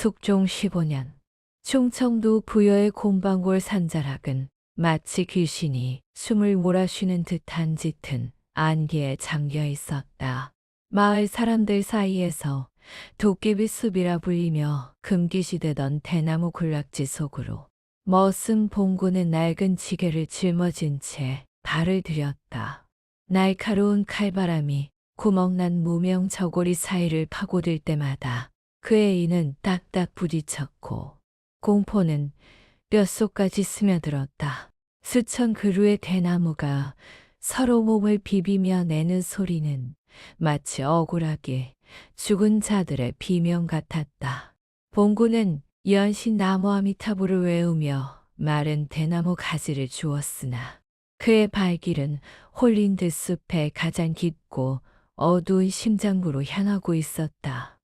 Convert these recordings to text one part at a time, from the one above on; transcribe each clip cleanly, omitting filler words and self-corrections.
숙종 15년 충청도 부여의 곰방골 산자락은 마치 귀신이 숨을 몰아쉬는 듯한 짙은 안개에 잠겨 있었다. 마을 사람들 사이에서 도깨비 숲이라 불리며 금기시되던 대나무 군락지 속으로 머슴 봉구는 낡은 지게를 짊어진 채 발을 들였다. 날카로운 칼바람이 구멍난 무명 저고리 사이를 파고들 때마다 그의 이는 딱딱 부딪혔고 공포는 뼛속까지 스며들었다. 수천 그루의 대나무가 서로 몸을 비비며 내는 소리는 마치 억울하게 죽은 자들의 비명 같았다. 봉구는 연신 나무아미타불을 외우며 마른 대나무 가지를 주었으나 그의 발길은 홀린 듯 숲의 가장 깊고 어두운 심장부로 향하고 있었다.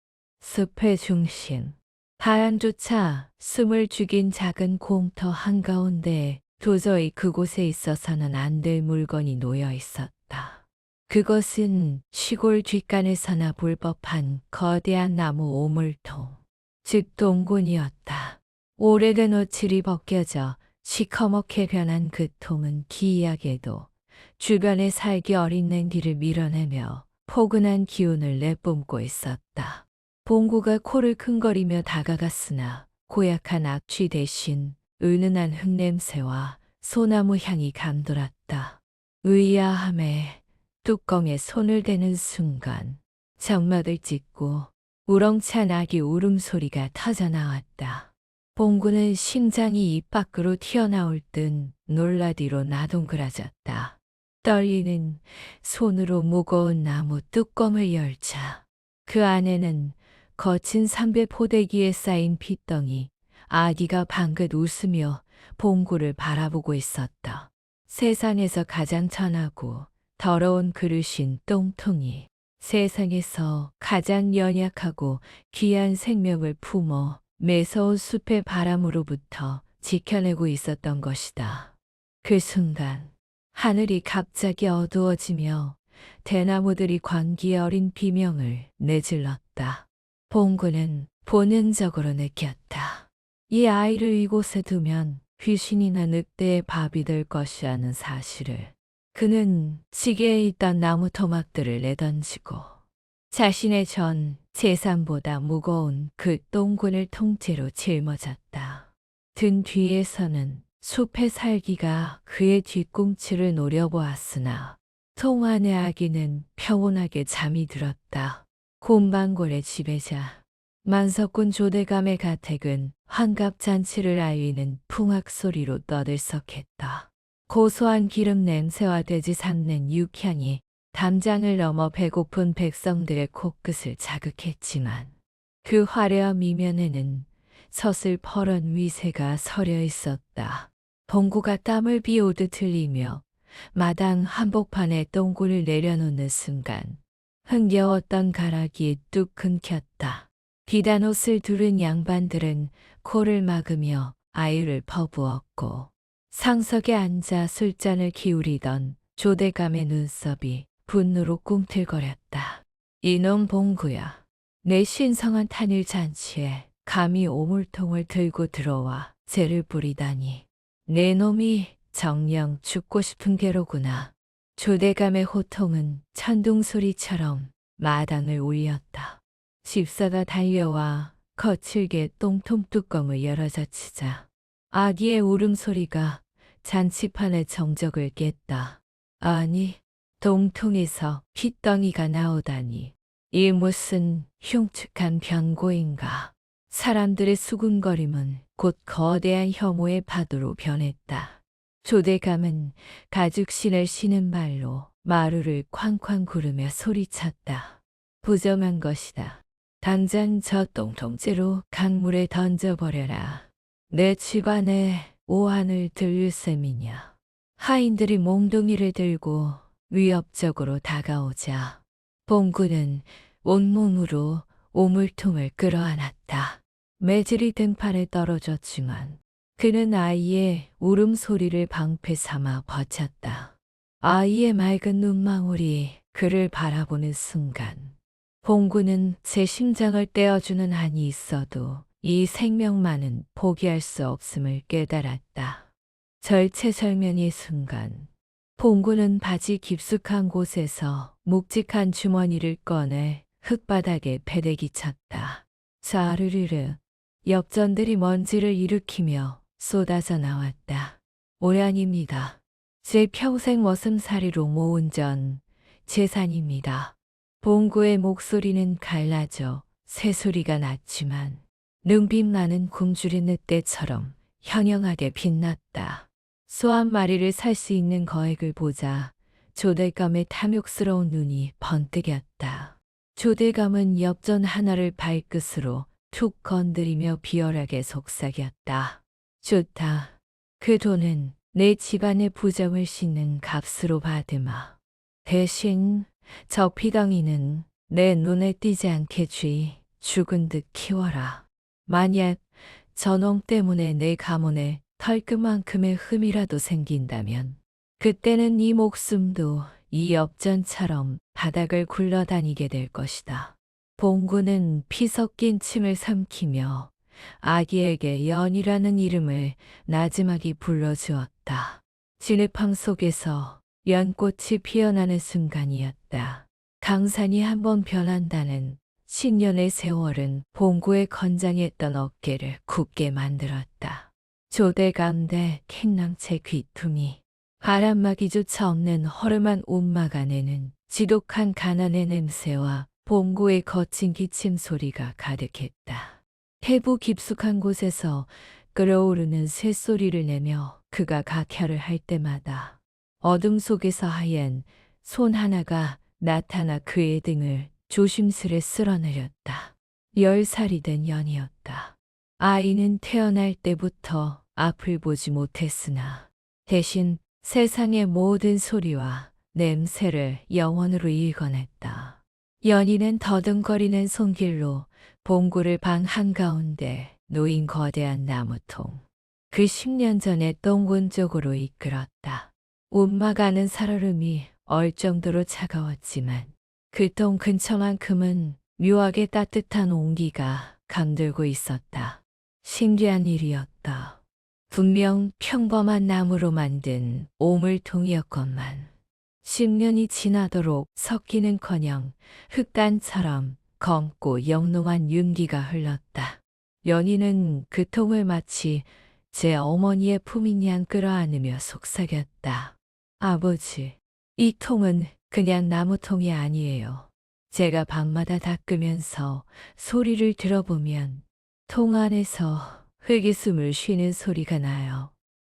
숲의 중심, 하얀조차 숨을 죽인 작은 공터 한가운데 도저히 그곳에 있어서는 안 될 물건이 놓여 있었다. 그것은 시골 뒷간에서나 볼 법한 거대한 나무 오물통, 즉 동곤이었다. 오래된 옷칠이 벗겨져 시커멓게 변한 그 통은 기이하게도 주변의 살기 어린 냉기를 밀어내며 포근한 기운을 내뿜고 있었다. 봉구가 코를 킁거리며 다가갔으나 고약한 악취 대신 은은한 흙냄새와 소나무 향이 감돌았다. 의아함에 뚜껑에 손을 대는 순간 정막을 찢고 우렁찬 아기 울음소리가 터져나왔다. 봉구는 심장이 입 밖으로 튀어나올 듯 놀라 뒤로 나동그라졌다. 떨리는 손으로 무거운 나무 뚜껑을 열자 그 안에는 거친 삼배 포대기에 쌓인 핏덩이, 아기가 방긋 웃으며 봉구를 바라보고 있었다. 세상에서 가장 천하고 더러운 그릇인 똥통이 세상에서 가장 연약하고 귀한 생명을 품어 매서운 숲의 바람으로부터 지켜내고 있었던 것이다. 그 순간 하늘이 갑자기 어두워지며 대나무들이 광기에 어린 비명을 내질렀다. 봉구는 본능적으로 느꼈다. 이 아이를 이곳에 두면 귀신이나 늑대의 밥이 될 것이라는 사실을. 그는 지게에 있던 나무 토막들을 내던지고 자신의 전 재산보다 무거운 그 똥군을 통째로 짊어졌다. 등 뒤에서는 숲의 살기가 그의 뒤꿈치를 노려보았으나 통 안의 아기는 평온하게 잠이 들었다. 곰방골의 지배자 만석군 조대감의 가택은 환갑잔치를 알리는 풍악 소리로 떠들썩했다. 고소한 기름 냄새와 돼지 삼는 육향이 담장을 넘어 배고픈 백성들의 코끝을 자극했지만 그 화려한 이면에는 서슬퍼런 위세가 서려 있었다. 봉구가 땀을 비오듯 흘리며 마당 한복판에 똥굴을 내려놓는 순간 흥겨웠던 가락이 뚝 끊겼다. 비단 옷을 두른 양반들은 코를 막으며 아유를 퍼부었고 상석에 앉아 술잔을 기울이던 조대감의 눈썹이 분노로 꿈틀거렸다. 이놈 봉구야, 내 신성한 탄일 잔치에 감히 오물통을 들고 들어와 죄를 부리다니. 내 놈이 정녕 죽고 싶은 게로구나. 조대감의 호통은 천둥소리처럼 마당을 울렸다. 집사가 달려와 거칠게 똥통 뚜껑을 열어젖히자 아기의 울음소리가 잔치판의 정적을 깼다. 아니, 똥통에서 핏덩이가 나오다니. 이 무슨 흉측한 변고인가. 사람들의 수군거림은 곧 거대한 혐오의 파도로 변했다. 조대감은 가죽신을 신은 발로 마루를 쾅쾅 구르며 소리쳤다. 부정한 것이다. 당장 저 똥통째로 강물에 던져버려라. 내 집안에 오한을 들릴 셈이냐. 하인들이 몽둥이를 들고 위협적으로 다가오자 봉구는 온몸으로 오물통을 끌어안았다. 매질이 등판에 떨어졌지만 그는 아이의 울음소리를 방패 삼아 버텼다. 아이의 맑은 눈망울이 그를 바라보는 순간 봉구는 제 심장을 떼어주는 한이 있어도 이 생명만은 포기할 수 없음을 깨달았다. 절체절명의 순간, 봉구는 바지 깊숙한 곳에서 묵직한 주머니를 꺼내 흙바닥에 패대기 쳤다. 자르르르 엽전들이 먼지를 일으키며 쏟아져 나왔다. 오란입니다. 제 평생 머슴살이로 모은 전 재산입니다. 봉구의 목소리는 갈라져 새소리가 났지만 능빛 나는 굶주린 늑대처럼 현영하게 빛났다. 소 한 마리를 살 수 있는 거액을 보자 조대감의 탐욕스러운 눈이 번뜩였다. 조대감은 엽전 하나를 발끝으로 툭 건드리며 비열하게 속삭였다. 좋다. 그 돈은 내 집안의 부정을 씻는 값으로 받으마. 대신 저 피덩이는 내 눈에 띄지 않게 죽은 듯 키워라. 만약 저놈 때문에 내 가문에 털끝만큼의 흠이라도 생긴다면 그때는 네 목숨도 이 엽전처럼 바닥을 굴러다니게 될 것이다. 봉구는 피 섞인 침을 삼키며 아기에게 연이라는 이름을 나지막이 불러주었다. 진흙팡 속에서 연꽃이 피어나는 순간이었다. 강산이 한번 변한다는 신년의 세월은 봉구의 건장했던 어깨를 굳게 만들었다. 조대감대 킹랑채 귀퉁이 바람막이조차 없는 허름한 옷막 안에는 지독한 가난의 냄새와 봉구의 거친 기침 소리가 가득했다. 해부 깊숙한 곳에서 끓어오르는 쇳소리를 내며 그가 각혈을 할 때마다 어둠 속에서 하얀 손 하나가 나타나 그의 등을 조심스레 쓸어내렸다. 10살이 된 년이었다. 아이는 태어날 때부터 앞을 보지 못했으나 대신 세상의 모든 소리와 냄새를 영혼으로 읽어냈다. 연희는 더듬거리는 손길로 봉구를 방 한가운데 놓인 거대한 나무통, 그 10년 전의 똥군 쪽으로 이끌었다. 움막 안은 살얼음이 얼 정도로 차가웠지만 그 똥 근처만큼은 묘하게 따뜻한 온기가 감돌고 있었다. 신기한 일이었다. 분명 평범한 나무로 만든 오물통이었건만 10년이 지나도록 섞이는커녕 흙단처럼 검고 영롱한 윤기가 흘렀다. 연희는 그 통을 마치 제 어머니의 품인 양 끌어안으며 속삭였다. 아버지, 이 통은 그냥 나무통이 아니에요. 제가 밤마다 닦으면서 소리를 들어보면 통 안에서 흙이 숨을 쉬는 소리가 나요.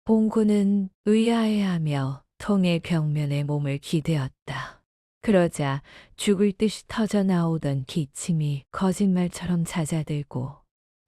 봉구는 의아해하며 통의 벽면에 몸을 기대었다. 그러자 죽을 듯이 터져 나오던 기침이 거짓말처럼 잦아들고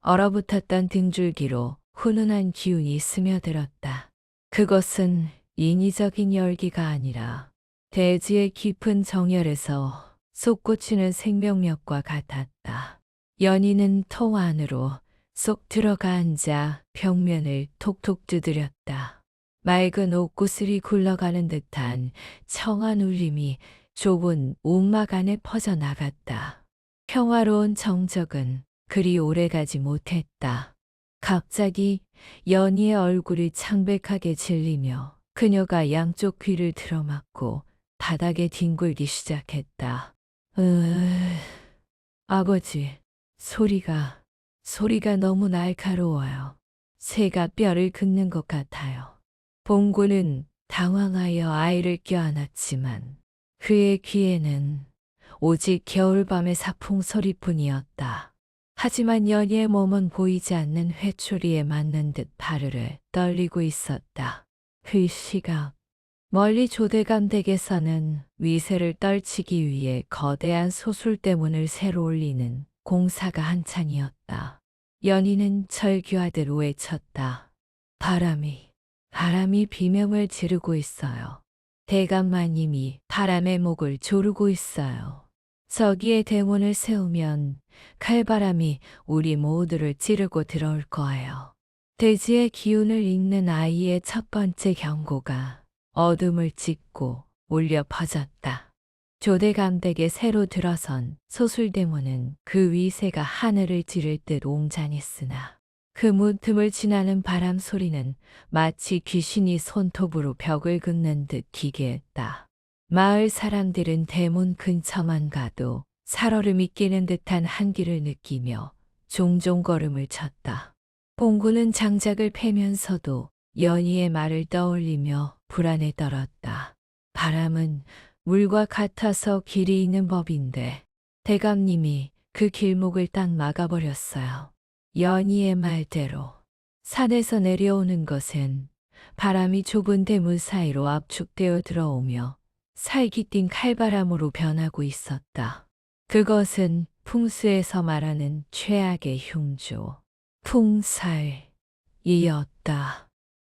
얼어붙었던 등줄기로 훈훈한 기운이 스며들었다. 그것은 인위적인 열기가 아니라 대지의 깊은 정열에서 솟구치는 생명력과 같았다. 연희는 통 안으로 쏙 들어가 앉아 벽면을 톡톡 두드렸다. 맑은 옷구슬이 굴러가는 듯한 청한 울림이 좁은 움막 안에 퍼져나갔다. 평화로운 정적은 그리 오래가지 못했다. 갑자기 연희의 얼굴이 창백하게 질리며 그녀가 양쪽 귀를 들어막고 바닥에 뒹굴기 시작했다. 아버지, 소리가 너무 날카로워요. 새가 뼈를 긋는 것 같아요. 봉구는 당황하여 아이를 껴안았지만 그의 귀에는 오직 겨울밤의 사풍 소리뿐이었다. 하지만 연희의 몸은 보이지 않는 회초리에 맞는 듯 파르르 떨리고 있었다. 그 시각 멀리 조대감 댁에서는 위세를 떨치기 위해 거대한 소술대문을 새로 올리는 공사가 한창이었다. 연희는 절규하듯 외쳤다. 바람이 비명을 지르고 있어요. 대감마님이 바람의 목을 조르고 있어요. 저기에 대문을 세우면 칼바람이 우리 모두를 찌르고 들어올 거예요. 대지의 기운을 읽는 아이의 첫 번째 경고가 어둠을 찢고 울려 퍼졌다. 조대감 댁에 새로 들어선 소술대문은 그 위세가 하늘을 찌를 듯 옹잔했으나 그 문틈을 지나는 바람 소리는 마치 귀신이 손톱으로 벽을 긋는 듯 기괴했다. 마을 사람들은 대문 근처만 가도 살얼음이 끼는 듯한 한기를 느끼며 종종 걸음을 쳤다. 봉구는 장작을 패면서도 연희의 말을 떠올리며 불안에 떨었다. 바람은 물과 같아서 길이 있는 법인데 대감님이 그 길목을 딱 막아버렸어요. 연희의 말대로 산에서 내려오는 것은 바람이 좁은 대문 사이로 압축되어 들어오며 살기 띈 칼바람으로 변하고 있었다. 그것은 풍수에서 말하는 최악의 흉조, 풍살이었다.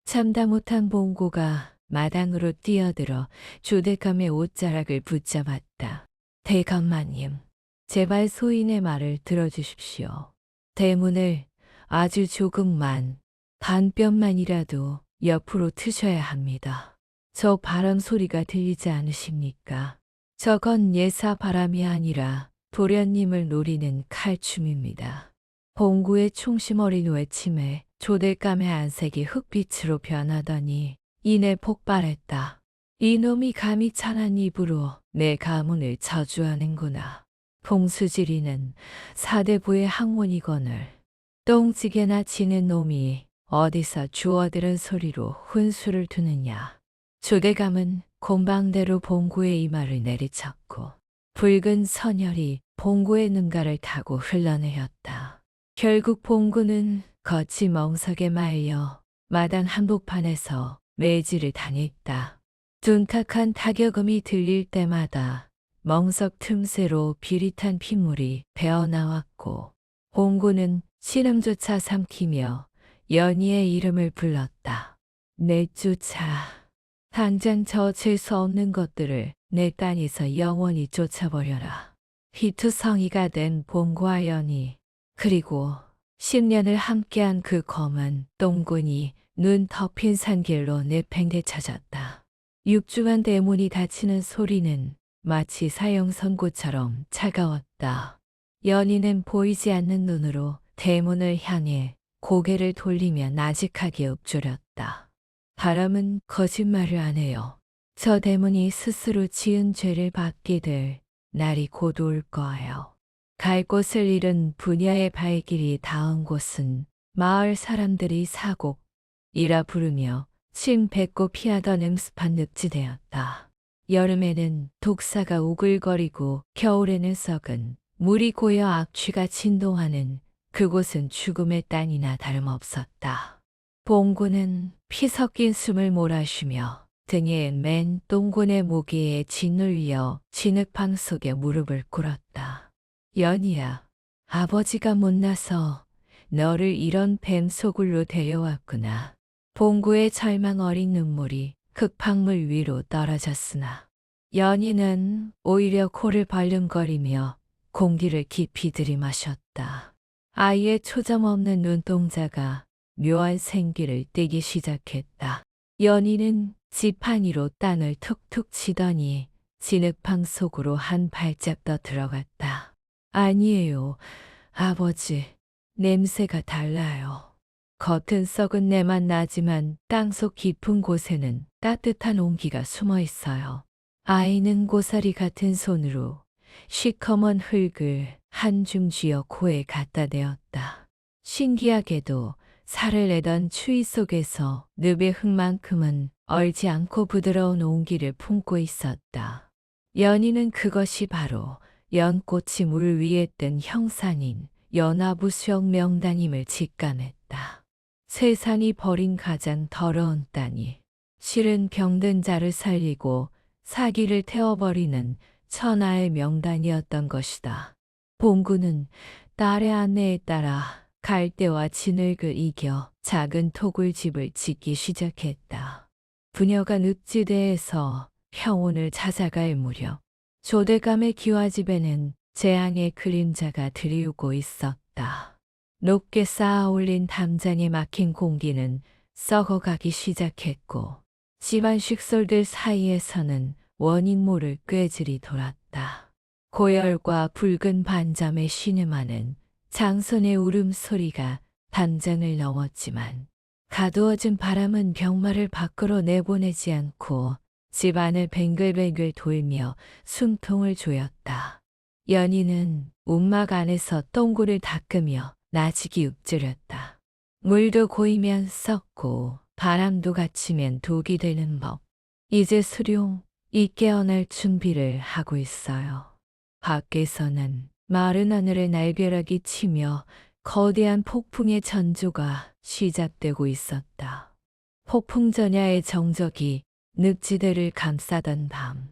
참다 못한 봉고가 마당으로 뛰어들어 조대감의 옷자락을 붙잡았다. 대감마님, 제발 소인의 말을 들어주십시오. 대문을 아주 조금만, 반뼘만이라도 옆으로 트셔야 합니다. 저 바람 소리가 들리지 않으십니까? 저건 예사 바람이 아니라 도련님을 노리는 칼춤입니다. 봉구의 총심 어린 외침에 조대감의 안색이 흑빛으로 변하더니 이내 폭발했다. 이놈이 감히 찬한 입으로 내 가문을 저주하는구나. 봉수지리는 사대부의 학문이거늘 똥찌개나 치는 놈이 어디서 주워들은 소리로 훈수를 두느냐. 조대감은 곤방대로 봉구의 이마를 내리쳤고 붉은 선혈이 봉구의 눈가를 타고 흘러내렸다. 결국 봉구는 거치 멍석에 말려 마당 한복판에서 매질을 당했다. 둔탁한 타격음이 들릴 때마다 멍석 틈새로 비릿한 핏물이 배어나왔고 봉구는 신음조차 삼키며 연희의 이름을 불렀다. 내쫓아. 당장 저 질서 없는 것들을 내 땅에서 영원히 쫓아버려라. 희투성이가 된 봉구와 연희 그리고 10년을 함께한 그 검은 똥군이 눈 덮인 산길로 내팽개쳐졌다. 육중한 대문이 닫히는 소리는 마치 사형선고처럼 차가웠다. 연희는 보이지 않는 눈으로 대문을 향해 고개를 돌리며 나직하게 읊조렸다. 바람은 거짓말을 안 해요. 저 대문이 스스로 지은 죄를 받게 될 날이 곧 올 거예요. 갈 곳을 잃은 부녀의 발길이 닿은 곳은 마을 사람들이 사곡이라 부르며 침 뱉고 피하던 음습한 늪지대였다. 여름에는 독사가 우글거리고 겨울에는 썩은 물이 고여 악취가 진동하는 그곳은 죽음의 땅이나 다름없었다. 봉구는 피 섞인 숨을 몰아쉬며 등에 맨 똥군의 모기에 진을 이어 진흙방 속에 무릎을 꿇었다. 연희야, 아버지가 못나서 너를 이런 뱀 소굴로 데려왔구나. 봉구의 절망 어린 눈물이 흙탕물 위로 떨어졌으나 연희는 오히려 코를 벌름거리며 공기를 깊이 들이마셨다. 아이의 초점 없는 눈동자가 묘한 생기를 띠기 시작했다. 연희는 지팡이로 땅을 툭툭 치더니 진흙방 속으로 한 발짝 더 들어갔다. 아니에요, 아버지. 냄새가 달라요. 겉은 썩은 내만 나지만 땅속 깊은 곳에는 따뜻한 온기가 숨어 있어요. 아이는 고사리 같은 손으로 시커먼 흙을 한 줌 쥐어 코에 갖다 대었다. 신기하게도 살을 내던 추위 속에서 늪의 흙만큼은 얼지 않고 부드러운 온기를 품고 있었다. 연희는 그것이 바로 연꽃이 물 위에 뜬 형상인 연화부 수영 명당임을 직감했다. 세상이 버린 가장 더러운 땅이 실은 병든 자를 살리고 사기를 태워버리는 천하의 명단이었던 것이다. 봉구는 딸의 안내에 따라 갈대와 진흙을 이겨 작은 토굴집을 짓기 시작했다. 부녀가 늪지대에서 형온을 찾아갈 무렵 조대감의 기와집에는 재앙의 그림자가 드리우고 있었다. 높게 쌓아 올린 담장에 막힌 공기는 썩어가기 시작했고 집안 식솔들 사이에서는 원인 모를 꾀질이 돌았다. 들렸다. 고열과 붉은 반잠에 신음하는 장선의 울음소리가 담장을 넘었지만 가두어진 바람은 병마를 밖으로 내보내지 않고 집 안을 뱅글뱅글 돌며 숨통을 조였다. 연희는 움막 안에서 똥구를 닦으며 나직이 읊조렸다. 물도 고이면 썩고 바람도 갇히면 독이 되는 법. 이제 수룡 이 깨어날 준비를 하고 있어요. 밖에서는 마른 하늘에 날벼락이 치며 거대한 폭풍의 전조가 시작되고 있었다. 폭풍 전야의 정적이 늪지대를 감싸던 밤,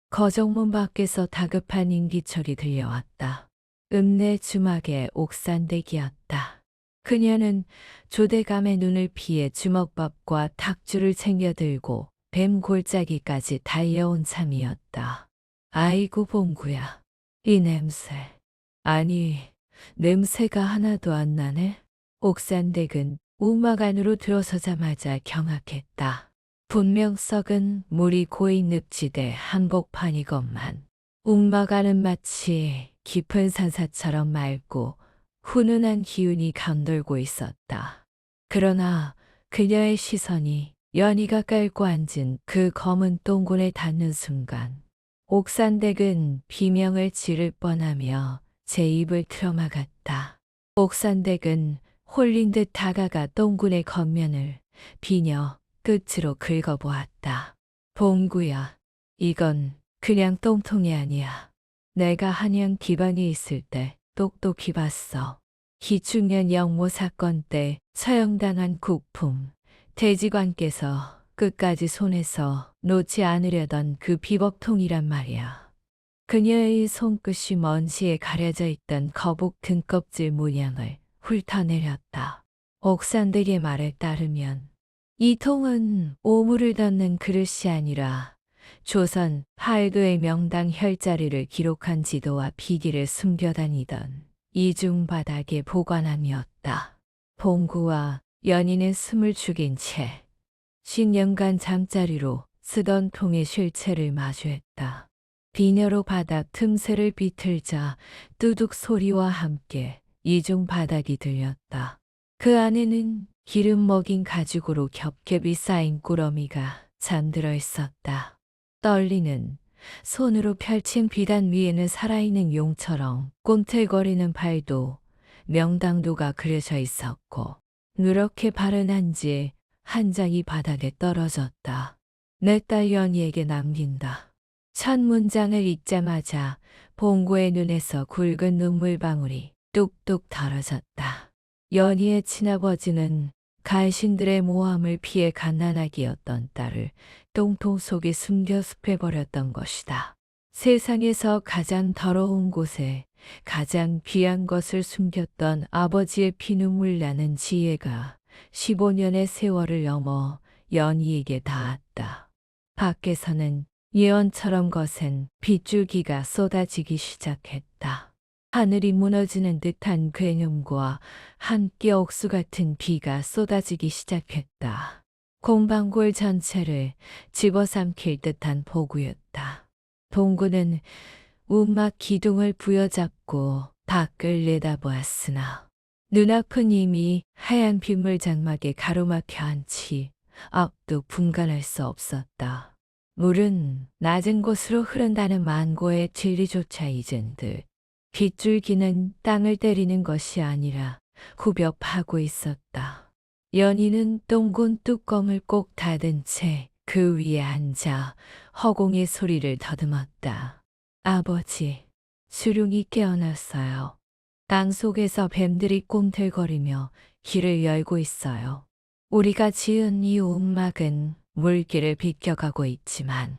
거정문 밖에서 다급한 인기철이 들려왔다. 읍내 주막의 옥산댁이었다. 그녀는 조대감의 눈을 피해 주먹밥과 탁주를 챙겨 들고 뱀 골짜기까지 달려온 참이었다. 아이고 봉구야, 이 냄새. 아니, 냄새가 하나도 안 나네. 옥산댁은 우막 안으로 들어서자마자 경악했다. 분명 썩은 물이 고인 늪지대 한복판이건만 우막 안은 마치 깊은 산사처럼 맑고 훈훈한 기운이 감돌고 있었다. 그러나 그녀의 시선이 연희가 깔고 앉은 그 검은 똥군에 닿는 순간 옥산댁은 비명을 지를 뻔하며 제 입을 틀어막았다. 옥산댁은 홀린 듯 다가가 똥군의 겉면을 비녀 끝으로 긁어보았다. 봉구야, 이건 그냥 똥통이 아니야. 내가 한양 기반이 있을 때 똑똑히 봤어. 기충년 영모 사건 때 처형당한 국품, 대지관께서 끝까지 손에서 놓지 않으려던 그 비법통이란 말이야. 그녀의 손끝이 먼지에 가려져 있던 거북 등껍질 문양을 훑어내렸다. 옥산들의 말에 따르면 이 통은 오물을 덮는 그릇이 아니라 조선 팔도의 명당 혈자리를 기록한 지도와 비기를 숨겨 다니던 이중바닥의 보관함이었다. 봉구와 연희는 숨을 죽인 채 10년간 잠자리로 쓰던 통의 실체를 마주했다. 비녀로 바닥 틈새를 비틀자 뚜둑 소리와 함께 이중바닥이 들렸다. 그 안에는 기름 먹인 가죽으로 겹겹이 쌓인 꾸러미가 잠들어 있었다. 떨리는 손으로 펼친 비단 위에는 살아있는 용처럼 꿈틀거리는 발도 명당도가 그려져 있었고 누렇게 바른 한지 한 장이 바닥에 떨어졌다. 내 딸 연희에게 남긴다. 첫 문장을 읽자마자 봉구의 눈에서 굵은 눈물방울이 뚝뚝 떨어졌다. 연희의 친아버지는 간신들의 모함을 피해 갓난아기였던 딸을 똥통 속에 숨겨 습해버렸던 것이다. 세상에서 가장 더러운 곳에 가장 귀한 것을 숨겼던 아버지의 피눈물 나는 지혜가 15년의 세월을 넘어 연희에게 닿았다. 밖에서는 예언처럼 거센 빗줄기가 쏟아지기 시작했다. 하늘이 무너지는 듯한 굉음과 함께 옥수 같은 비가 쏟아지기 시작했다. 공방골 전체를 집어삼킬 듯한 폭우였다. 봉구는 움막 기둥을 부여잡고 밖을 내다보았으나 눈앞은 이미 하얀 빗물 장막에 가로막혀 앉히 앞도 분간할 수 없었다. 물은 낮은 곳으로 흐른다는 만고의 진리조차 잊은 듯 빗줄기는 땅을 때리는 것이 아니라 후벼 파고 있었다. 연희는 똥군 뚜껑을 꼭 닫은 채 그 위에 앉아 허공의 소리를 더듬었다. 아버지, 수룡이 깨어났어요. 땅 속에서 뱀들이 꿈틀거리며 길을 열고 있어요. 우리가 지은 이 움막은 물길을 비껴가고 있지만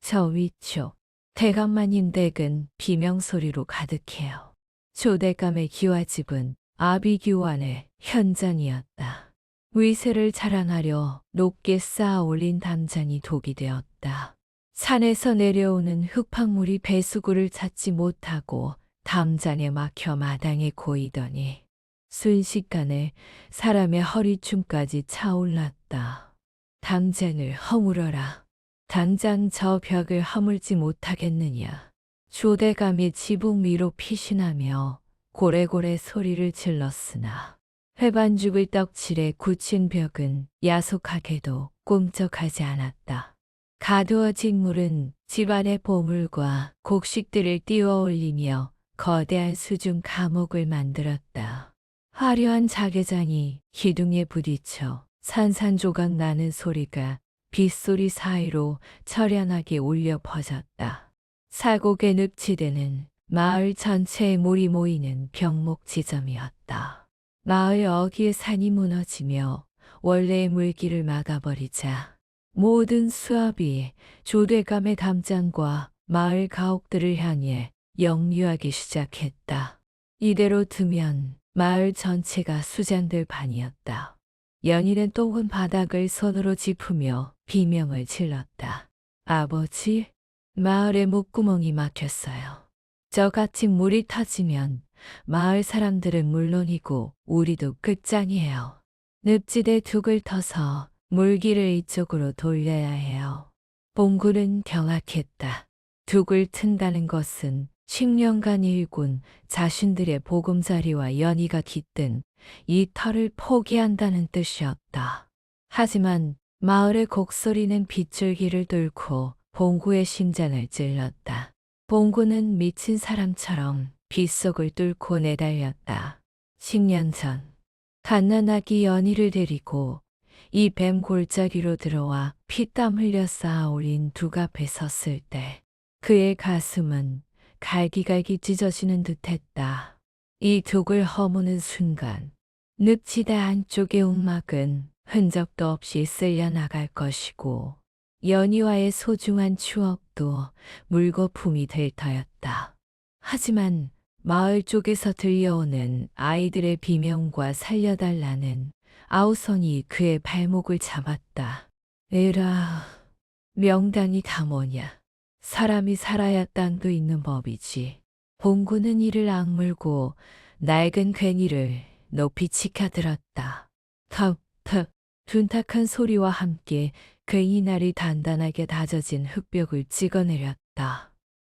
저 위쪽 대감마님 댁은 비명소리로 가득해요. 조대감의 기와집은 아비규환의 현장이었다. 위세를 자랑하려 높게 쌓아 올린 담장이 독이 되었다. 산에서 내려오는 흙탕물이 배수구를 찾지 못하고 담장에 막혀 마당에 고이더니 순식간에 사람의 허리춤까지 차올랐다. 담장을 허물어라. 당장 저 벽을 허물지 못하겠느냐. 조대감이 지붕 위로 피신하며 고래고래 소리를 질렀으나 회반죽을 떡칠해 굳힌 벽은 야속하게도 꿈쩍하지 않았다. 가두어진 물은 집안의 보물과 곡식들을 띄워 올리며 거대한 수중 감옥을 만들었다. 화려한 자개장이 기둥에 부딪혀 산산조각 나는 소리가 빗소리 사이로 처량하게 울려 퍼졌다. 사곡의 늪지대는 마을 전체에 물이 모이는 병목 지점이었다. 마을 어귀의 산이 무너지며 원래의 물길을 막아버리자 모든 수압이 조대감의 담장과 마을 가옥들을 향해 역류하기 시작했다. 이대로 두면 마을 전체가 수장될 판이었다. 연희는 똥은 바닥을 손으로 짚으며 비명을 질렀다. 아버지, 마을에 목구멍이 막혔어요. 저같이 물이 터지면 마을 사람들은 물론이고 우리도 끝장이에요. 늪지대 둑을 터서 물길을 이쪽으로 돌려야 해요. 봉구는 경악했다. 둑을 튼다는 것은 10년간 일군 자신들의 보금자리와 연희가 깃든 이 터를 포기한다는 뜻이었다. 하지만 마을의 곡소리는 빗줄기를 뚫고 봉구의 심장을 찔렀다. 봉구는 미친 사람처럼 빗속을 뚫고 내달렸다. 10년 전 갓난아기 연희를 데리고 이 뱀 골짜기로 들어와 피땀 흘려 쌓아 올린 둑 앞에 섰을 때 그의 가슴은 갈기갈기 찢어지는 듯했다. 이 둑을 허무는 순간 늪지대 안쪽의 움막은 흔적도 없이 쓸려 나갈 것이고 연희와의 소중한 추억도 물거품이 될 터였다. 하지만 마을 쪽에서 들려오는 아이들의 비명과 살려달라는 아우성이 그의 발목을 잡았다. 에라, 명당이 다 뭐냐. 사람이 살아야 땅도 있는 법이지. 봉구는 이를 악물고 낡은 괜히를 높이 치켜들었다. 턱턱 둔탁한 소리와 함께 괜히날이 단단하게 다져진 흙벽을 찍어내렸다.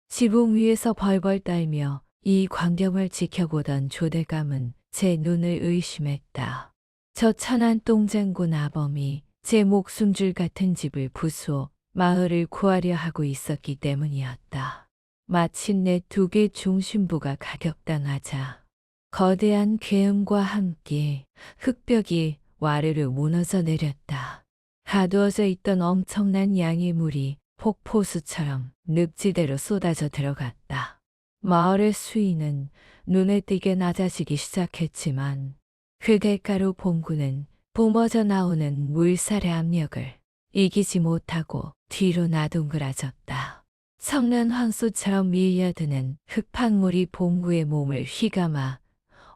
지붕 위에서 벌벌 떨며 이 광경을 지켜보던 조대감은 제 눈을 의심했다. 저 천한 똥장군 아범이 제 목숨줄 같은 집을 부수어 마을을 구하려 하고 있었기 때문이었다. 마침내 둑의 중심부가 가격당하자 거대한 괴음과 함께 흙벽이 와르르 무너져 내렸다. 가두어져 있던 엄청난 양의 물이 폭포수처럼 늪지대로 쏟아져 들어갔다. 마을의 수위는 눈에 띄게 낮아지기 시작했지만 그 대가로 봉구는 뿜어져 나오는 물살의 압력을 이기지 못하고 뒤로 나둥그라졌다. 성난 황소처럼 밀려드는 흙탕물이 봉구의 몸을 휘감아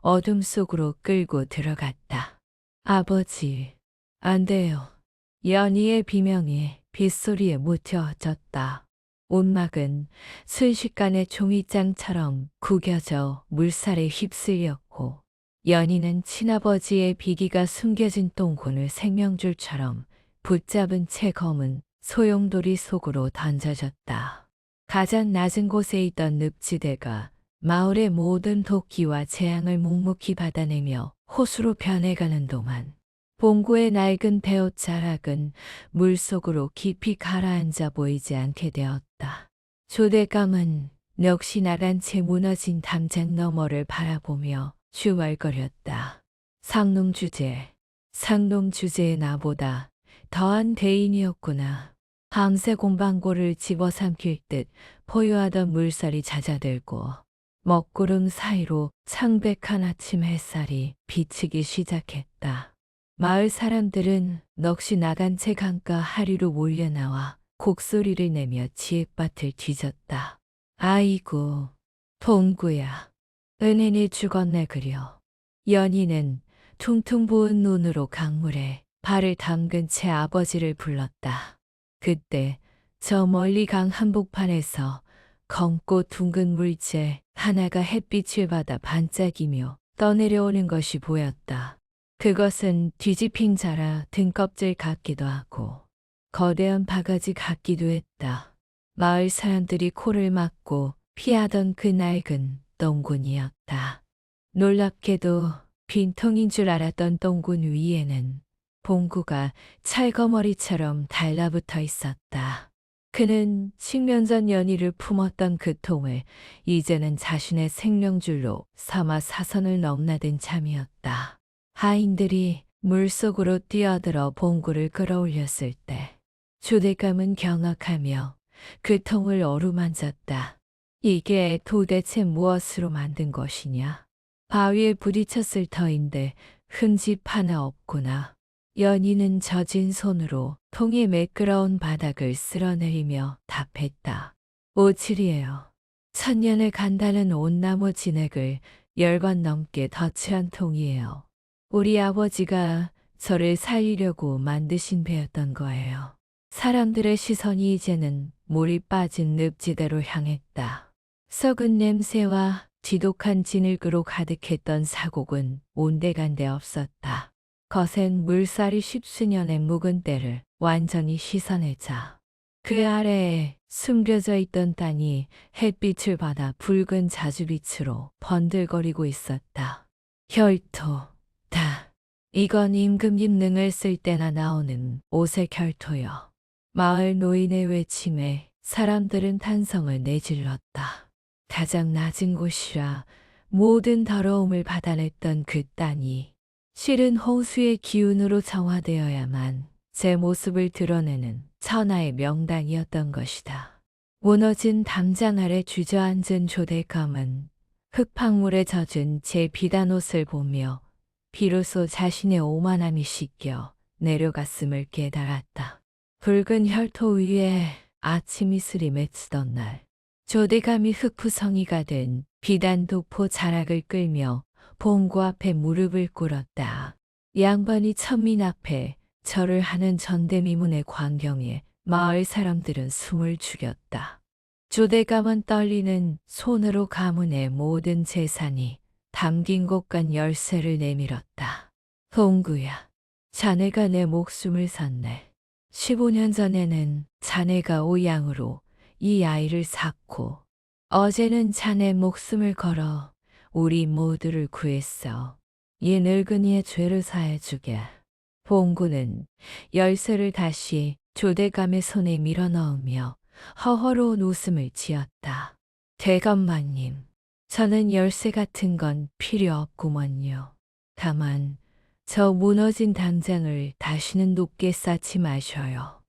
어둠 속으로 끌고 들어갔다. 아버지, 안 돼요. 연희의 비명이 빗소리에 묻혀졌다. 온막은 순식간에 종이장처럼 구겨져 물살에 휩쓸렸고 연희는 친아버지의 비기가 숨겨진 똥군을 생명줄처럼 붙잡은 채 검은 소용돌이 속으로 던져졌다. 가장 낮은 곳에 있던 늪지대가 마을의 모든 도끼와 재앙을 묵묵히 받아내며 호수로 변해가는 동안 봉구의 낡은 배옷 자락은 물속으로 깊이 가라앉아 보이지 않게 되었다. 조대감은 넋이 나간 채 무너진 담장 너머를 바라보며 중얼거렸다. 상놈 주제의 나보다 더한 대인이었구나. 밤새 곰방고를 집어삼킬 듯 포효하던 물살이 잦아들고 먹구름 사이로 창백한 아침 햇살이 비치기 시작했다. 마을 사람들은 넋이 나간 채 강가 하리로 몰려나와 곡소리를 내며 지읒밭을 뒤졌다. 아이고, 봉구야, 은혜니 죽었네 그려. 연희는 퉁퉁 부은 눈으로 강물에 발을 담근 채 아버지를 불렀다. 그때 저 멀리 강 한복판에서 검고 둥근 물체 하나가 햇빛을 받아 반짝이며 떠내려오는 것이 보였다. 그것은 뒤집힌 자라 등껍질 같기도 하고 거대한 바가지 같기도 했다. 마을 사람들이 코를 막고 피하던 그 낡은 똥군이었다. 놀랍게도 빈통인 줄 알았던 똥군 위에는 봉구가 찰거머리처럼 달라붙어 있었다. 그는 10년 전 연희를 품었던 그 통을 이제는 자신의 생명줄로 삼아 사선을 넘나든 참이었다. 하인들이 물속으로 뛰어들어 봉구를 끌어올렸을 때 조대감은 경악하며 그 통을 어루만졌다. 이게 도대체 무엇으로 만든 것이냐? 바위에 부딪혔을 터인데 흠집 하나 없구나. 연희는 젖은 손으로 통이 매끄러운 바닥을 쓸어내리며 답했다. 오칠이에요. 천년을 간다는 온나무 진액을 10번 넘게 덧칠한 통이에요. 우리 아버지가 저를 살리려고 만드신 배였던 거예요. 사람들의 시선이 이제는 물이 빠진 늪지대로 향했다. 썩은 냄새와 지독한 진흙으로 가득했던 사곡은 온데간데 없었다. 거센 물살이 십수년의 묵은 때를 완전히 씻어내자 그 아래에 숨겨져 있던 땅이 햇빛을 받아 붉은 자주빛으로 번들거리고 있었다. 혈토, 다. 이건 임금님 능을 쓸 때나 나오는 오색 혈토여. 마을 노인의 외침에 사람들은 탄성을 내질렀다. 가장 낮은 곳이라 모든 더러움을 받아냈던 그 땅이 실은 홍수의 기운으로 정화되어야만 제 모습을 드러내는 천하의 명당이었던 것이다. 무너진 담장 아래 주저앉은 조대감은 흙탕물에 젖은 제 비단 옷을 보며 비로소 자신의 오만함이 씻겨 내려갔음을 깨달았다. 붉은 혈토 위에 아침 이슬이 맺히던 날, 조대감이 흙푸성이가 된 비단 도포 자락을 끌며 봉구 앞에 무릎을 꿇었다. 양반이 천민 앞에 절을 하는 전대미문의 광경에 마을 사람들은 숨을 죽였다. 조대감은 떨리는 손으로 가문의 모든 재산이 담긴 곳간 열쇠를 내밀었다. 봉구야, 자네가 내 목숨을 샀네. 15년 전에는 자네가 오양으로 이 아이를 낳고 어제는 자네 목숨을 걸어 우리 모두를 구했어. 이 늙은이의 죄를 사해주게. 봉구는 열쇠를 다시 조대감의 손에 밀어넣으며 허허로운 웃음을 지었다. 대감마님, 저는 열쇠 같은 건 필요 없구먼요. 다만 저 무너진 담장을 다시는 높게 쌓지 마셔요.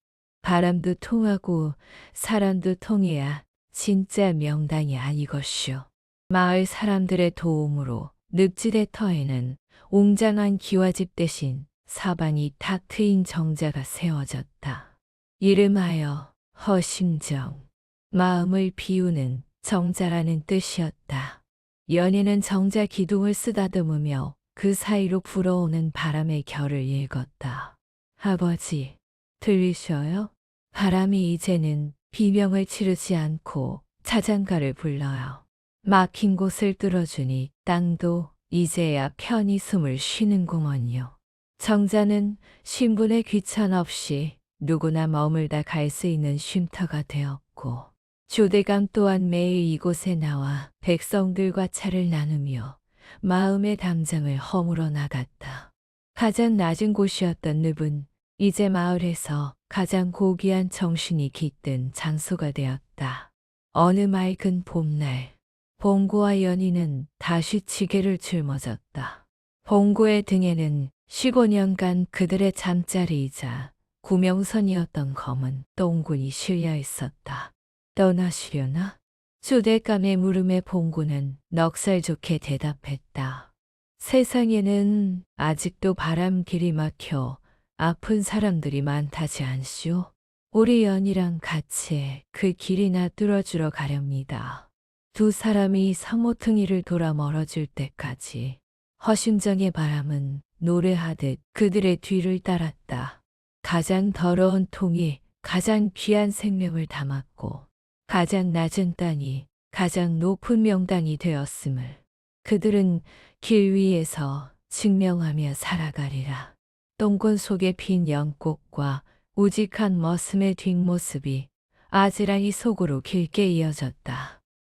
바람도 통하고 사람도 통해야 진짜 명당이 아니것이오. 마을 사람들의 도움으로 늪지대 터에는 웅장한 기와집 대신 사방이 탁 트인 정자가 세워졌다. 이름하여 허심정, 마음을 비우는 정자라는 뜻이었다. 연희는 정자 기둥을 쓰다듬으며 그 사이로 불어오는 바람의 결을 읽었다. 아버지, 들리셔요? 바람이 이제는 비명을 지르지 않고 자장가를 불러요. 막힌 곳을 뚫어주니 땅도 이제야 편히 숨을 쉬는구먼요. 정자는 신분의 귀천 없이 누구나 머물다 갈 수 있는 쉼터가 되었고 조대감 또한 매일 이곳에 나와 백성들과 차를 나누며 마음의 담장을 허물어 나갔다. 가장 낮은 곳이었던 늪은 이제 마을에서 가장 고귀한 정신이 깃든 장소가 되었다. 어느 맑은 봄날, 봉구와 연희는 다시 지게를 짊어졌다. 봉구의 등에는 15년간 그들의 잠자리이자 구명선이었던 검은 똥군이 실려 있었다. 떠나시려나? 조대감의 물음에 봉구는 넉살 좋게 대답했다. 세상에는 아직도 바람길이 막혀 아픈 사람들이 많다지 않시오? 우리 연이랑 같이 그 길이나 뚫어주러 가렵니다. 두 사람이 상모퉁이를 돌아 멀어질 때까지 허심정의 바람은 노래하듯 그들의 뒤를 따랐다. 가장 더러운 통이 가장 귀한 생명을 담았고 가장 낮은 땅이 가장 높은 명당이 되었음을 그들은 길 위에서 증명하며 살아가리라. 똥군 속에 핀 연꽃과 우직한 머슴의 뒷모습이 아지랑이 속으로 길게 이어졌다.